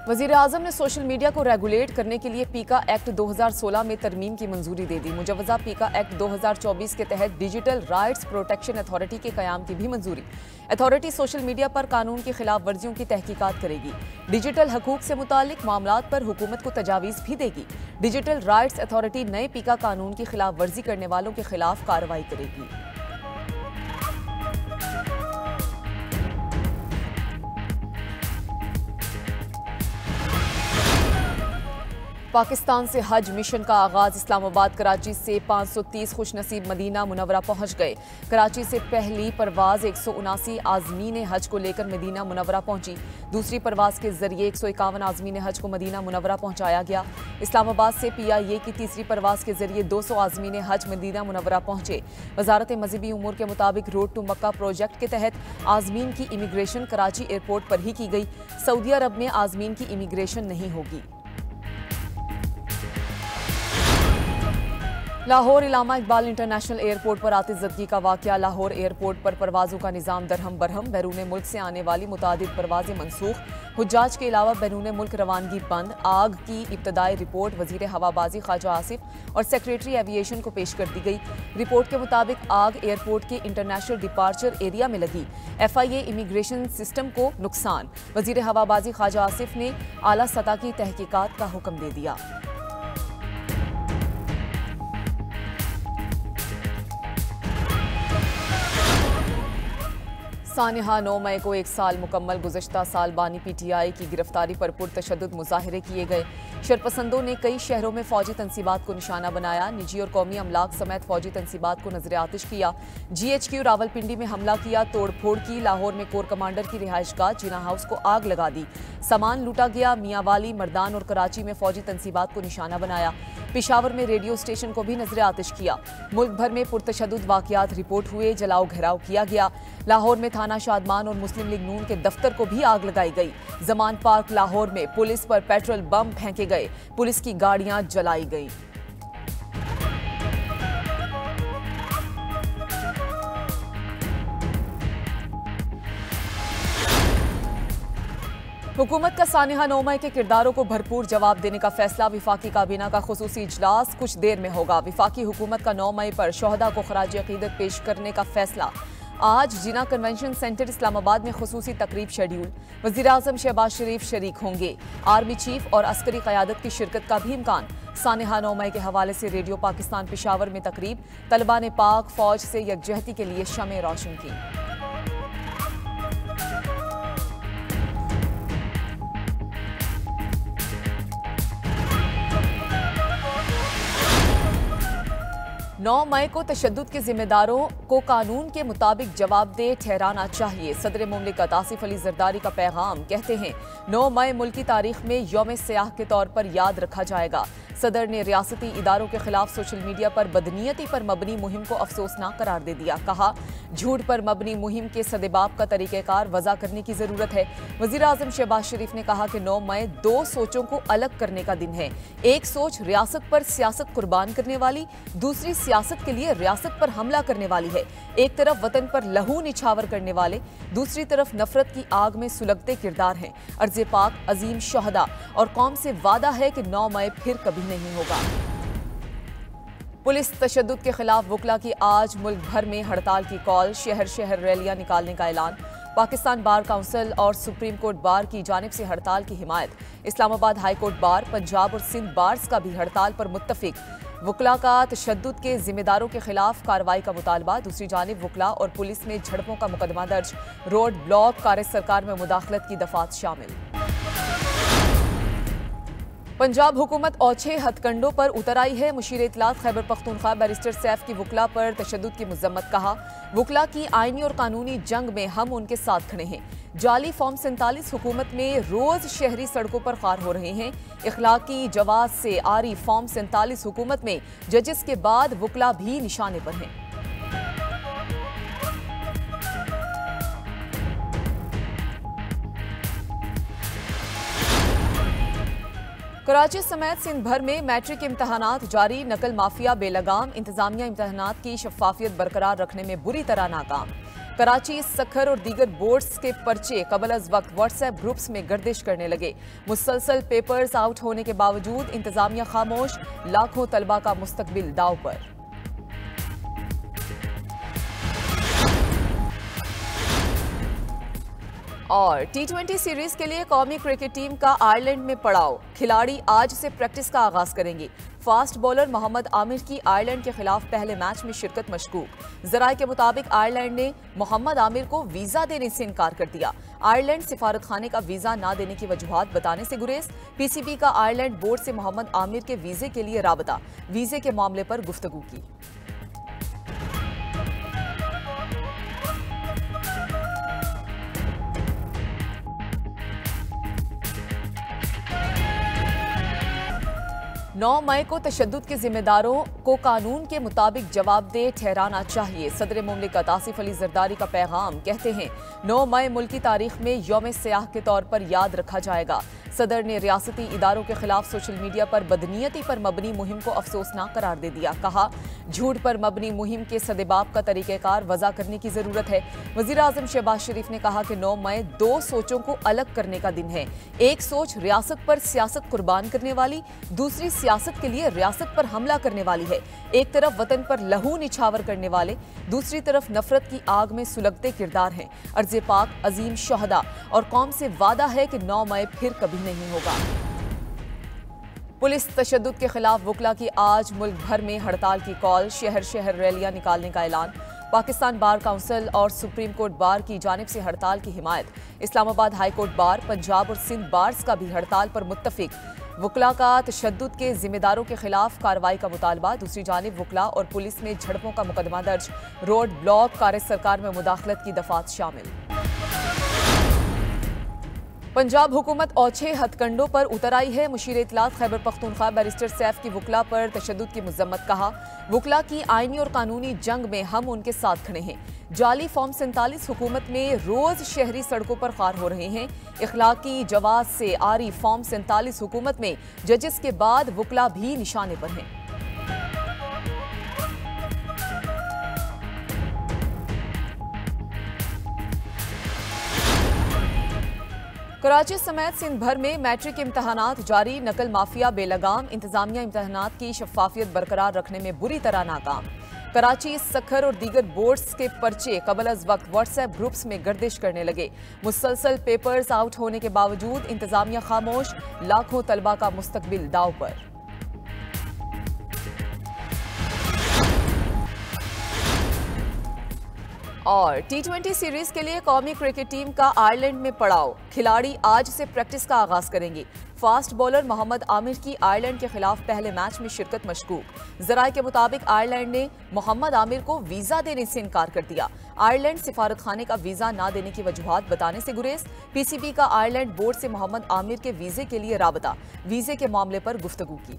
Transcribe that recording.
वज़ीर आज़म ने social media को रेगुलेट करने के लिए पीका एक्ट 2016 में तरमीम की मंजूरी दे दी। मुजवजा पीका एक्ट 2024 के तहत डिजिटल राइट्स प्रोटेक्शन अथॉरिटी के क़याम की भी मंजूरी। अथॉरिटी सोशल मीडिया पर कानून की खिलाफ वर्जियों की तहकीकात करेगी। डिजिटल हकूक से मुतालिक मामलात पर हुकूमत को तजावीज़ भी देगी। डिजिटल राइट्स अथॉरिटी नए पीका कानून की खिलाफ वर्जी करने वालों के खिलाफ कार्रवाई करेगी। पाकिस्तान से हज मिशन का आगाज। इस्लामाबाद कराची से 530 खुशनसीब मदीना मुनव्वरा पहुंच गए। कराची से पहली परवाज 179 आज़मीन हज को लेकर मदीना मुनव्वरा पहुंची। दूसरी परवाज के जरिए 151 आज़मीन हज को मदीना मुनव्वरा पहुंचाया गया। इस्लामाबाद से PIA की तीसरी परवाज के जरिए 200 आज़मीन हज मदीना मुनव्वरा पहुंचे। वजारत मज़हबी उमूर के मुताबिक रोड टू मक्का प्रोजेक्ट के तहत आज़मीन की इमिग्रेशन कराची एयरपोर्ट पर ही की गई। सऊदी अरब में आज़मीन की इमिग्रेशन नहीं होगी। लाहौर इलामा इकबाल इंटरनेशनल एयरपोर्ट पर आतिशज़दगी का वाक़या। लाहौर एयरपोर्ट पर परवाज़ों का निज़ाम दरहम बरहम। बैरून मुल्क से आने वाली मुतादिद परवाज़ें मनसूख। हुज्जाज के अलावा बैरून मुल्क रवानगी बंद। आग की इब्तदाई रिपोर्ट वज़ीर हवाबाजी ख्वाजा आसिफ और सेक्रेटरी एविएशन को पेश कर दी गई। रिपोर्ट के मुताबिक आग एयरपोर्ट के इंटरनेशनल डिपार्चर एरिया में लगी। FIA इमिग्रेशन सिस्टम को नुकसान। वज़ीर हवाबाजी ख्वाजा आसिफ ने आला सतह की तहकीकात का हुक्म दे दिया। सानिहा 9 मई को 1 साल मुकम्मल। गुज़श्ता साल बानी PTI की गिरफ्तारी पर पुरतशद्दुद मुजाहिरे किए गए। शरपसंदों ने कई शहरों में फौजी तनसीबात को निशाना बनाया। निजी और कौमी अमलाक समेत फौजी तनसीबात को नजर आतिश किया। GHQ रावलपिंडी में हमला किया, तोड़फोड़ की। लाहौर में कोर कमांडर की रिहाइशगाह जीना हाउस को आग लगा दी। सामान लूटा गया। मियांवाली, मर्दान और कराची में फौजी तनसीबात को निशाना बनाया। पेशावर में रेडियो स्टेशन को भी नजर आतिश किया। मुल्क भर में पुरतशद्दुद वाक़यात रिपोर्ट हुए। जलाओ घेराव किया गया। लाहौर में थाना शादमान और मुस्लिम लीग नून के दफ्तर को भी आग लगाई गई। जमान पार्क लाहौर में पुलिस पर पेट्रोल बम फेंके गए। पुलिस की गाड़ियां जलाई गई। हुकूमत का सानिहा 9 मई के किरदारों को भरपूर जवाब देने का फैसला। विफाकी काबीना का खुसूसी इजलास कुछ देर में होगा। विफाकी हुकूमत का 9 मई पर शोहदा को खराज अकीदत पेश करने का फैसला। आज जिना कन्वेंशन सेंटर इस्लामाबाद में खुसूसी तकरीब शेड्यूल। वज़ीर आज़म शहबाज शरीफ शरीक होंगे। आर्मी चीफ और अस्करी क़यादत की शिरकत का भी इम्कान। सानिहा 9 मई के हवाले से रेडियो पाकिस्तान पेशावर में तकरीब। तलबा ने पाक फौज से यकजहती के लिए शमें रोशन की। नौ मई को तशद्दुद के जिम्मेदारों को कानून के मुताबिक जवाबदेह ठहराना चाहिए। सदर मुमलिकत आसिफ अली जरदारी का पैगाम। कहते हैं 9 मई मुल्की तारीख में यौम सयाह के तौर पर याद रखा जाएगा। सदर ने रियासती इदारों के खिलाफ सोशल मीडिया पर बदनीयती पर मबनी मुहिम को अफसोसनाक करार दे दिया। कहा, झूठ पर मबनी मुहिम के सदेबाब का तरीक़ेकार वज़ा करने की ज़रूरत है। वज़ीर आज़म शहबाज शरीफ ने कहा कि 9 मई 2 सोचों को अलग करने का दिन है। एक सोच रियासत पर सियासत कुर्बान करने वाली, दूसरी सियासत के लिए रियासत पर हमला करने वाली है। एक तरफ वतन पर लहू निछावर करने वाले, दूसरी तरफ नफरत की आग में सुलगते किरदार हैं। अर्ज़ पाक अजीम शोहदा और कौम से वादा है कि 9 मई फिर कभी नहीं होगा। पुलिस तशद्दुद के खिलाफ वकला की आज मुल्क भर में हड़ताल की कॉल। शहर शहर रैलियां निकालने का ऐलान। पाकिस्तान बार काउंसिल और सुप्रीम कोर्ट बार की जानिब से हड़ताल की हिमायत। Islamabad high court bar, Punjab और सिंध बार्स का भी हड़ताल पर मुत्तफिक। वकला का तशद्दुद के जिम्मेदारों के खिलाफ कार्रवाई का मुतालबा। दूसरी जानिब वकला और पुलिस में झड़पों का मुकदमा दर्ज। रोड ब्लॉक, कार्य सरकार में मुदाखलत की दफात शामिल। पंजाब हुकूमत औछे हथकंडों पर उतर आई है। मुशीर इत्तलात खैबर पख्तूनख्वा बैरिस्टर सैफ की वकला पर तशद्दुद की मजम्मत। कहा, वकला की आईनी और कानूनी जंग में हम उनके साथ खड़े हैं। जाली फॉर्म 47 हुकूमत में रोज शहरी सड़कों पर खार हो रहे हैं। इखलाकी जवाज से आरी फॉर्म 47 हुकूमत में जजेस के बाद वकला भी निशाने पर हैं। कराची समेत सिंध भर में मैट्रिक इम्तहानात जारी। नकल माफिया बेलगाम। इंतजामिया इम्तहानात की शफाफियत बरकरार रखने में बुरी तरह नाकाम। कराची, सखर और दीगर बोर्ड्स के पर्चे कबल अज वक्त व्हाट्सएप ग्रुप्स में गर्दिश करने लगे। मुसलसल पेपर्स आउट होने के बावजूद इंतजामिया खामोश, लाखों तलबा का मुस्तकबिल दाव पर। और टी20 सीरीज के लिए कौमी क्रिकेट टीम का आयरलैंड में पड़ाव, खिलाड़ी आज से प्रैक्टिस का आगाज करेंगे। फास्ट बॉलर मोहम्मद आमिर की आयरलैंड के खिलाफ पहले मैच में शिरकत मशकूक। जराये के मुताबिक आयरलैंड ने मोहम्मद आमिर को वीजा देने से इनकार कर दिया। आयरलैंड सिफारत खाने का वीजा न देने की वजूहात बताने से गुरेज। पीसीबी का आयरलैंड बोर्ड से मोहम्मद आमिर के वीजे के लिए राबता, वीजे के मामले पर गुफ्तगू की। नौ मई को तशद्दुद के जिम्मेदारों को कानून के मुताबिक जवाबदेह ठहराना चाहिए। सदर मुमलिकत आसिफ अली जरदारी का पैगाम, कहते हैं 9 मई मुल्की तारीख में यौम सियाह के तौर पर याद रखा जाएगा। सदर ने रियासती इदारों के खिलाफ सोशल मीडिया पर बदनीयती पर मबनी मुहिम को अफसोसनाक करार दे दिया। कहा, झूठ पर मबनी मुहिम के सदेबाब का तरीक़ेकार वज़ा करने की ज़रूरत है। वज़ीर आज़म शहबाज शरीफ ने कहा कि 9 मई 2 सोचों को अलग करने का दिन है। एक सोच रियासत पर सियासत कुर्बान करने वाली, दूसरी सियासत के लिए रियासत पर हमला करने वाली है। एक तरफ वतन पर लहू निछावर करने वाले, दूसरी तरफ नफरत की आग में सुलगते किरदार हैं। अर्ज़ पाक अजीम शहदा और कौम से वादा है कि 9 मई फिर कभी नहीं होगा। पुलिस तशद्दुद के खिलाफ वकला की आज मुल्क भर में हड़ताल की कॉल, शहर शहर रैलियां निकालने का ऐलान। पाकिस्तान बार काउंसिल और सुप्रीम कोर्ट बार की जानिब से हड़ताल की हिमायत। Islamabad high court bar, Punjab और सिंध बार्स का भी हड़ताल पर मुत्तफिक। वकला का तशद्दुद के जिम्मेदारों के खिलाफ कार्रवाई का मुतालबा। दूसरी जानिब वकला और पुलिस में झड़पों का मुकदमा दर्ज। रोड ब्लॉक, कार्य सरकार में मुदाखलत की दफात शामिल। पंजाब हुकूमत औछे हथकंडों पर उतर आई है। मुशीर इत्तलात खैबर पख्तूनख्वा बैरिस्टर सैफ की वकला पर तशद्दुद की मजम्मत। कहा, वकला की आईनी और कानूनी जंग में हम उनके साथ खड़े हैं। जाली फॉर्म 47 हुकूमत में रोज शहरी सड़कों पर खार हो रहे हैं। इखलाकी जवाज से आरी फॉर्म 47 हुकूमत में जजेस के बाद वकला भी निशाने पर हैं। कराची समेत सिंध भर में मैट्रिक इम्तहानात जारी। नकल माफिया बेलगाम, इंतजामिया इम्तहानात की शफाफियत बरकरार रखने में बुरी तरह नाकाम। कराची, सखर और दीगर बोर्ड्स के पर्चे कबल अज वक्त व्हाट्सएप ग्रुप्स में गर्दिश करने लगे। मुसलसल पेपर्स आउट होने के बावजूद इंतजामिया खामोश, लाखों तलबा का मुस्तकबिल दाव पर। और टी20 सीरीज के लिए कौमी क्रिकेट टीम का आयरलैंड में पड़ाव, खिलाड़ी आज से प्रैक्टिस का आगाज करेंगे। फास्ट बॉलर मोहम्मद आमिर की आयरलैंड के खिलाफ पहले मैच में शिरकत मशकूक। जराये के मुताबिक आयरलैंड ने मोहम्मद आमिर को वीजा देने से इनकार कर दिया। आयरलैंड सिफारत खाने का वीजा न देने की वजूहात बताने से गुरेज। पीसीबी का आयरलैंड बोर्ड से मोहम्मद आमिर के वीजे के लिए राबता, वीजे के मामले पर गुफ्तगू की।